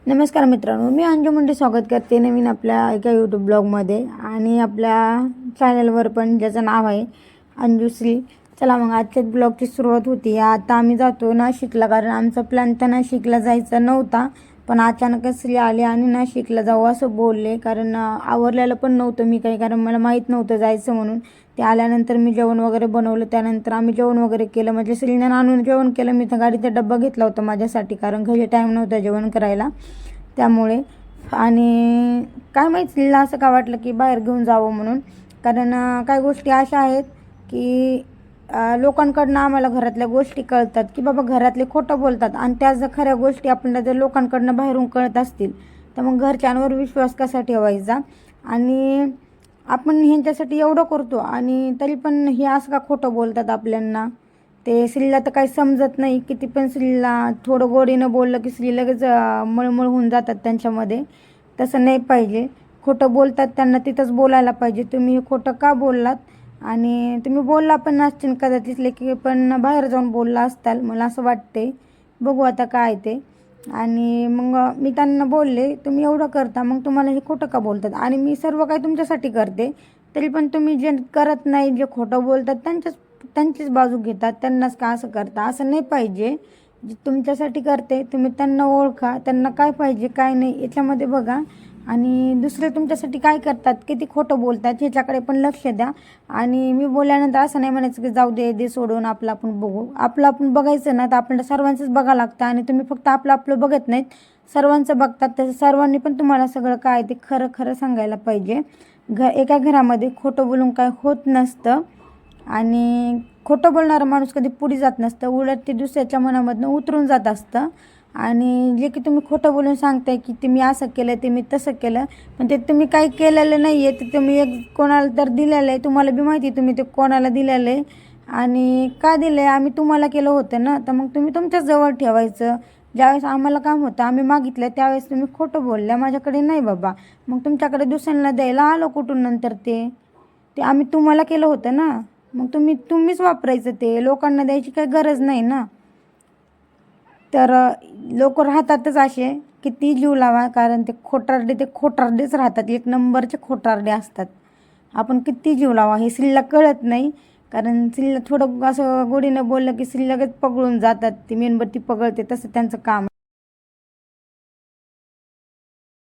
नमस्कार मित्रांनो, मी अंजू मुंडे स्वागत करते नवीन आपल्या एका यूट्यूब ब्लॉगमध्ये आणि आपल्या चॅनलवर पण, ज्याचं नाव आहे अंजुश्री. चला मग आजच्या ब्लॉगची सुरुवात होती. आता आम्ही जातो नाशिकला, कारण आमचा प्लॅन तर नाशिकला जायचा नव्हता, पण अचानकच श्री आले आणि नाशिकला जाऊ असं बोलले. कारण आवरलेलं पण नव्हतं मी काही, कारण मला माहीत नव्हतं जायचं म्हणून. ते आल्यानंतर मी जेवण वगैरे बनवलं, त्यानंतर आम्ही जेवण वगैरे केलं. म्हणजे श्रीने आणून जेवण केलं. मी तर गाडीचा डब्बा घेतला होता माझ्यासाठी, कारण घरी टाईम नव्हता जेवण करायला त्यामुळे. आणि काय माहीत श्रीला असं का वाटलं की बाहेर घेऊन जावं म्हणून. कारण काही गोष्टी अशा आहेत की लोकांकडनं आम्हाला घरातल्या गोष्टी कळतात की बाबा घरातले खोटं बोलतात, आणि त्याच जर खऱ्या गोष्टी आपल्याला जर लोकांकडनं बाहेरून कळत असतील तर मग घरच्यांवर विश्वास कसा ठेवायचा. आणि आपण ह्यांच्यासाठी एवढं करतो आणि तरी पण हे असं का खोटं बोलतात आपल्यांना. ते श्रीला तर काही समजत नाही. किती पण श्रीला थोडं गोडीनं बोललं की श्री लगेच मळमळ होऊन जातात त्यांच्यामध्ये. तसं नाही पाहिजे. खोटं बोलतात त्यांना तिथंच बोलायला पाहिजे, तुम्ही हे खोटं का बोललात. आणि तुम्ही बोलला पण नसतील कदाचित, लेकी पण बाहेर जाऊन बोलला असताल, मला असं वाटते. बघू आता काय ते. आणि मग मी त्यांना बोलले, तुम्ही एवढं करता मग तुम्हाला हे खोटं का बोलतात. आणि मी सर्व काही तुमच्यासाठी करते, तरी पण तुम्ही जे करत नाही, जे खोटं बोलतात त्यांचीच बाजू घेतात, त्यांनाच का असं करता. असं नाही पाहिजे. जे तुमच्यासाठी करते तुम्ही त्यांना ओळखा, त्यांना काय पाहिजे काय नाही याच्यामध्ये बघा. आणि दुसरे तुमच्यासाठी काय करतात, किती खोटं बोलतात ह्याच्याकडे पण लक्ष द्या. आणि मी बोलल्यानंतर असं नाही म्हणायचं की जाऊ दे, दे सोडून, आपलं आपण बघू. आपलं आपण बघायचं ना, तर आपल्याला सर्वांचंच बघावं लागतं. आणि तुम्ही फक्त आपलं बघत नाहीत, सर्वांचं बघतात. तसं सर्वांनी पण तुम्हाला सगळं काय ते खरं खरं सांगायला पाहिजे. एका घरामध्ये खोटं बोलून काय होत नसतं. आणि खोटं बोलणारा माणूस कधी पुढे जात नसतं, उलट ते दुसऱ्याच्या मनामधनं उतरून जात असतं. आणि जे की तुम्ही खोटं बोलून सांगताय की तुम्ही असं केलं, ते मी तसं केलं, पण ते तुम्ही काही केलेलं नाही आहे. ते तुम्ही एक कोणाला तर दिलेलं आहे, तुम्हाला बी माहिती तुम्ही ते कोणाला दिलेलं आहे आणि का दिलं आहे. आम्ही तुम्हाला केलं होतं ना, तर मग तुम्ही तुमच्याच जवळ ठेवायचं. ज्यावेळेस आम्हाला काम होतं आम्ही मागितलं, त्यावेळेस तुम्ही खोटं बोलल्या, माझ्याकडे नाही बाबा. मग तुमच्याकडे दुसऱ्यांना द्यायला आलं कुठून नंतर. ते आम्ही तुम्हाला केलं होतं ना, मग तुम्हीच वापरायचं. ते लोकांना द्यायची काही गरज नाही ना. तर लोक राहतातच असे, किती जीव लावा, कारण ते खोटारडेच राहतात, एक नंबरचे खोटारडे असतात. आपण किती जीव लावा हे श्रीला कळत नाही. कारण श्रीला थोडं असं गोडीनं बोललं की श्री लगेच पगळून जातात, ती मेणबत्ती पगळते, तसं त्यांचं काम